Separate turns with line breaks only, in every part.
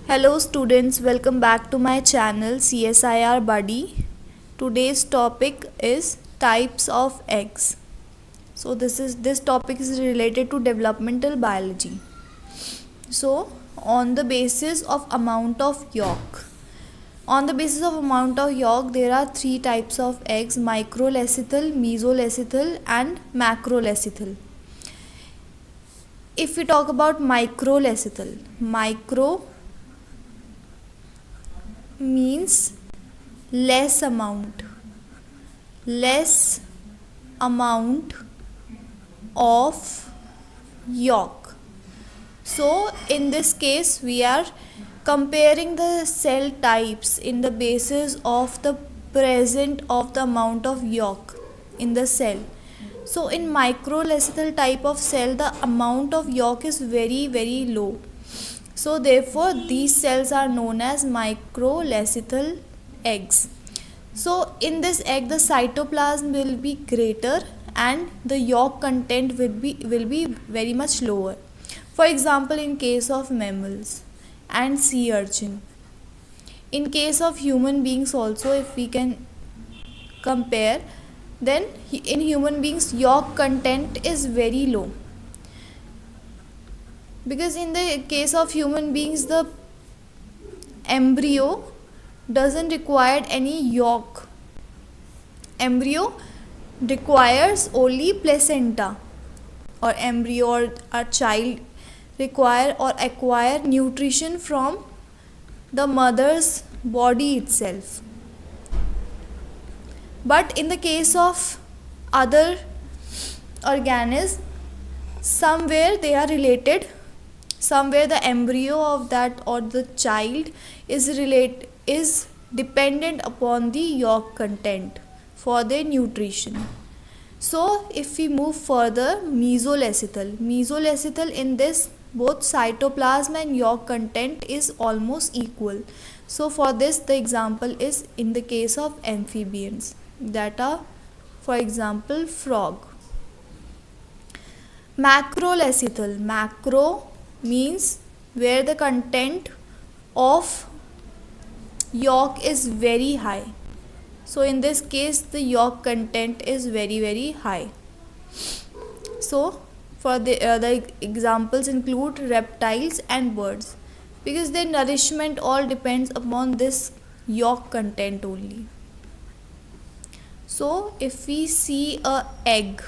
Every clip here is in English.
Hello students, welcome back to my channel CSIR Buddy. Today's topic is types of eggs. So this topic is related to developmental biology. So on the basis of amount of yolk. On the basis of amount of yolk, there are three types of eggs: microlecithal, mesolecithal and macrolecithal. If we talk about microlecithal, micro means less amount of yolk. So in this case we are comparing the cell types in the basis of the present of the amount of yolk in the cell. So in microlecithal type of cell, the amount of yolk is very low. So therefore these cells are known as microlecithal eggs. So in this egg the cytoplasm will be greater and the yolk content will be very much lower. For example, in case of mammals and sea urchin. In case of human beings also, if we can compare, then in human beings yolk content is very low. Because in the case of human beings, the embryo doesn't require any yolk. Embryo requires only placenta, or embryo or a child require or acquire nutrition from the mother's body itself. But in the case of other organisms, somewhere they are related, somewhere the embryo of that or the child is dependent upon the yolk content for their nutrition. So if we move further, mesolecithal, in this both cytoplasm and yolk content is almost equal. So for this the example is in the case of amphibians, that are for example frog. Macro means where the content of yolk is very high. So in this case the yolk content is very high. So for the examples include reptiles and birds, because their nourishment all depends upon this yolk content only. So if we see a egg,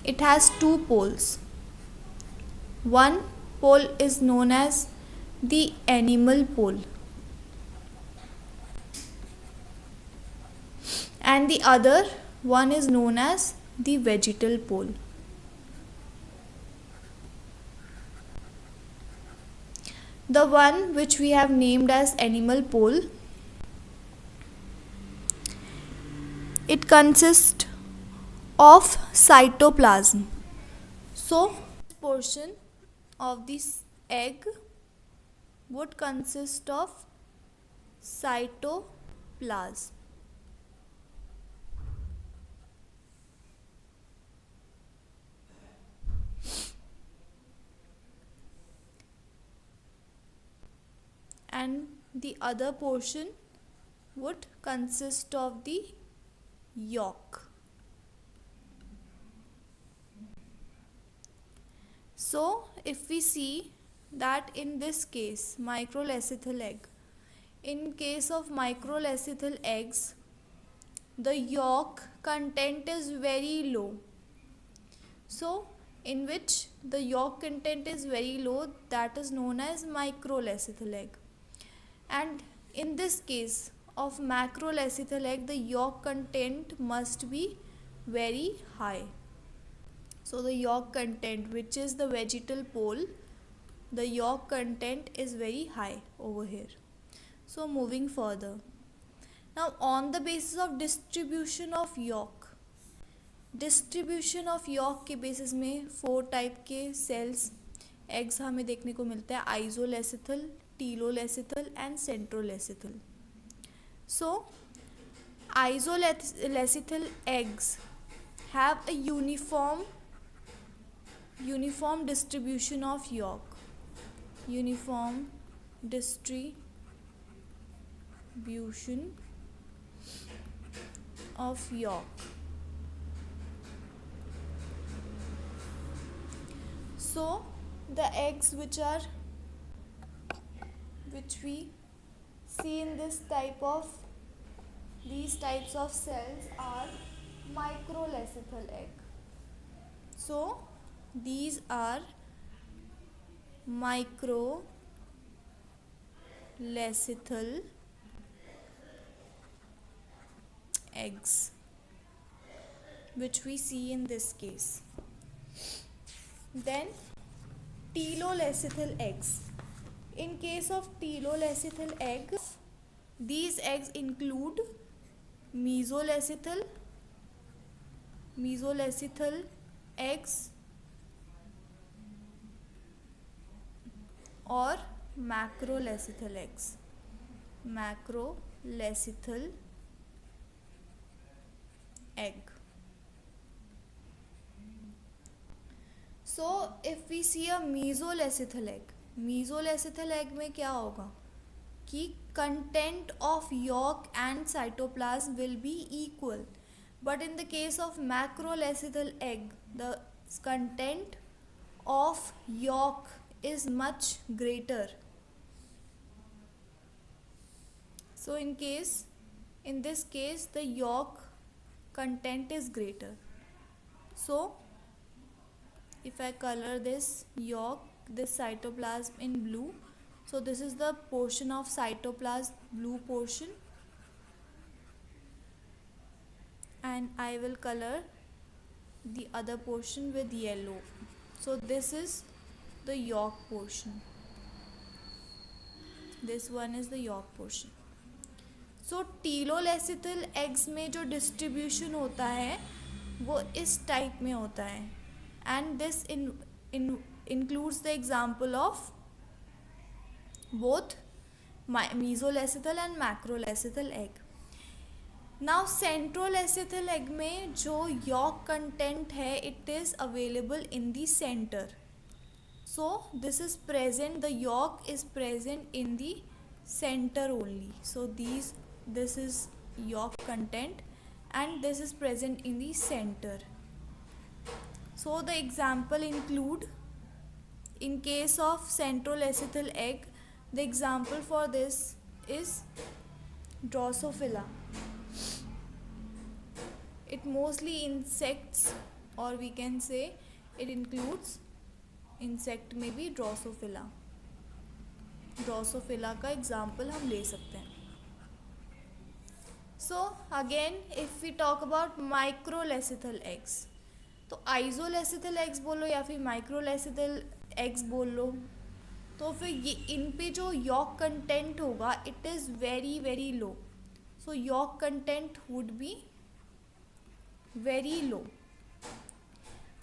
it has two poles. One pole is known as the animal pole and the other one is known as the vegetal pole. The one which we have named as animal pole, it consists of cytoplasm. So this portion of this egg would consist of cytoplasm. And the other portion would consist of the yolk. So if we see that in this case microlecithal egg, in case of microlecithal eggs the yolk content is very low. So in which the yolk content is very low, that is known as microlecithal egg. And in this case of macrolecithal egg, the yolk content must be very high. So the yolk content, which is the vegetal pole, the yolk content is very high over here. So moving further, now on the basis of distribution of yolk के basis में 4 type के sales eggs हमें देखने को मिलते हैं: आइसोलेसिथल, टीलोलेसिथल and centrolecithal. So isolecithal eggs have a uniform distribution of yolk. uniform distribution of yolk. So the eggs which we see in these types of cells are microlecithal egg. So these are microlecithal eggs which we see in this case. Then telolecithal eggs. In case of telolecithal eggs, these eggs include mesolecithal eggs or macrolecithal eggs. Macrolecithal egg. So if we see a mesolecithal egg में क्या होगा कि content of yolk and cytoplasm will be equal, but in the case of macrolecithal egg the content of yolk is much greater. So in this case the yolk content is greater. So if I color this cytoplasm in blue, so this is the portion of cytoplasm, blue portion, and I will color the other portion with yellow. So this is the yolk portion. This one is the yolk portion. So telolecithal eggs में जो distribution होता है वो इस type में होता है, and this includes the example of both mesolecithal and macrolecithal egg. Now centrolecithal egg में जो yolk content है it is available in the center. So this is present, the yolk is present in the center only. So this is yolk content and this is present in the center. So the example include, in case of centrolecithal egg, the example for this is Drosophila. It mostly insects, or we can say it includes insect में भी Drosophila. Drosophila का example हम ले सकते हैं. So again if we talk about microlecithal eggs, तो आइसोलेसिथल eggs बोलो या फिर माइक्रोलेसिथल एग्स बोल लो, तो फिर ये इन पे जो यॉक कंटेंट होगा it is very very low. So yolk content would be very low.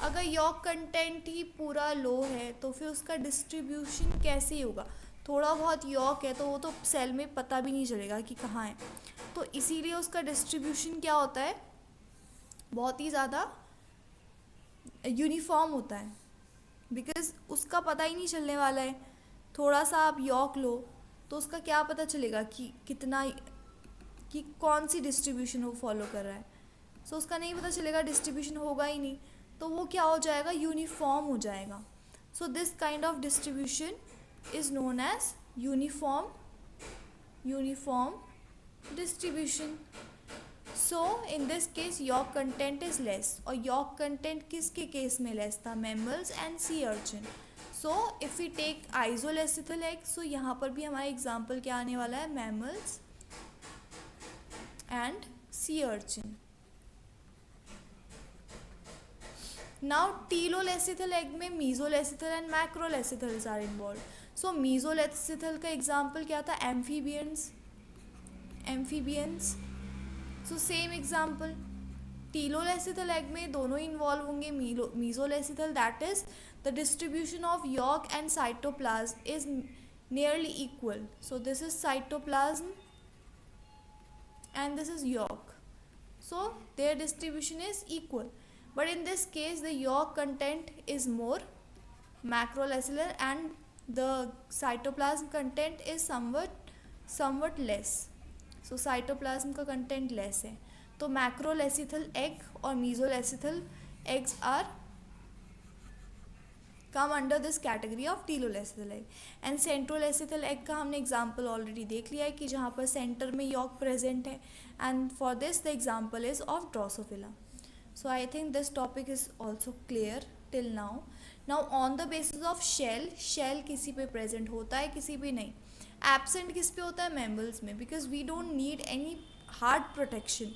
अगर यॉक कंटेंट ही पूरा लो है तो फिर उसका डिस्ट्रीब्यूशन कैसे होगा. थोड़ा बहुत यॉक है तो वो तो सेल में पता भी नहीं चलेगा कि कहाँ है, तो इसीलिए उसका डिस्ट्रीब्यूशन क्या होता है, बहुत ही ज़्यादा यूनिफॉर्म होता है, बिकॉज उसका पता ही नहीं चलने वाला है. थोड़ा सा आप यॉक लो तो उसका क्या पता चलेगा कि कितना, कि कौन सी डिस्ट्रीब्यूशन वो फॉलो कर रहा है. सो उसका नहीं पता चलेगा, डिस्ट्रीब्यूशन होगा ही नहीं, तो वो क्या हो जाएगा, यूनिफॉर्म हो जाएगा. So this kind of distribution is known as uniform distribution. So in this case yolk content is less. और यॉक कंटेंट किसके केस में लेस था, mammals and sea urchin. So if we take isolecithal egg, so यहाँ पर भी हमारा example क्या आने वाला है, mammals and sea urchin. Now telolecithal egg में mesolecithal and macrolecithals are involve. So mesolecithal का एग्जाम्पल क्या था, एम्फीबियंस. सो सेम एग्जाम्पल, टीलोलेसिथल एग में दोनों इन्वॉल्व होंगे. Mesolecithal that is the distribution of yolk and cytoplasm is nearly equal. So this is cytoplasm and this is yolk, so their distribution is equal, but in this case the yolk content is more macrolecellar and the cytoplasm content is somewhat less. So cytoplasm का content less है, तो macrolecithal egg और mesolecithal eggs are come under this category of telolecithal egg. And centrolecithal egg का हमने example already देख लिया है कि जहाँ पर सेंटर में यॉक प्रेजेंट है, and for this the example is of Drosophila. So I think this topic is also clear till now. Now on the basis of shell किसी पे present होता है, किसी पे नहीं. Absent किस पे होता है? Mammals में, because we don't need any hard protection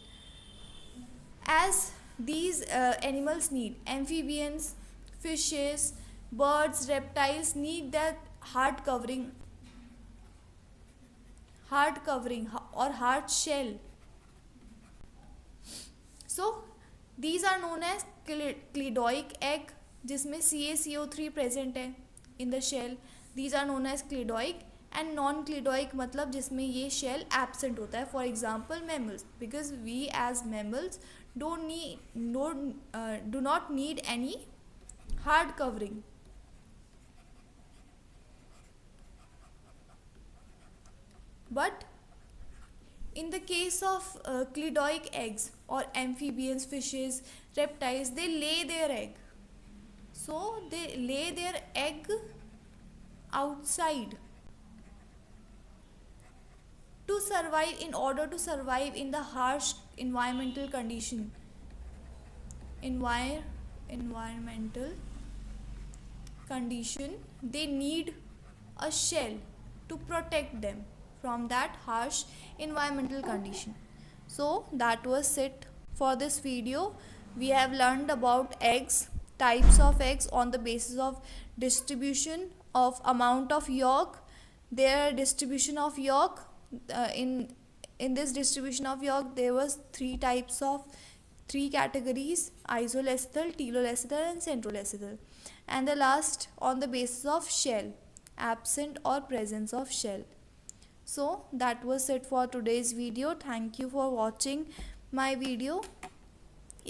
as these animals need. Amphibians, fishes, birds, reptiles need that hard covering or hard shell. So these are known as cleidoic egg, जिसमें CaCO3 present है in the shell. These are known as cleidoic. And non cleidoic मतलब जिसमें ये shell absent होता है. For example mammals, because we as mammals do not need any hard covering. But in the case of cladoic eggs or amphibians, fishes, reptiles, they lay their egg. So they lay their egg outside to survive, in order to survive in the harsh environmental condition. They need a shell to protect them from that harsh environmental condition. So that was it for this video. We have learned about eggs, types of eggs on the basis of distribution of amount of yolk, their distribution of yolk. In this distribution of yolk there was three categories: isolecithal, telolecithal and centrolecithal. And the last on the basis of shell, absent or presence of shell. So that was it for today's video. Thank you for watching my video.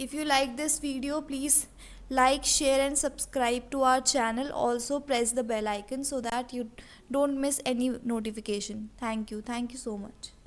If you like this video, please like, share and subscribe to our channel. Also press the bell icon so that you don't miss any notification. Thank you so much.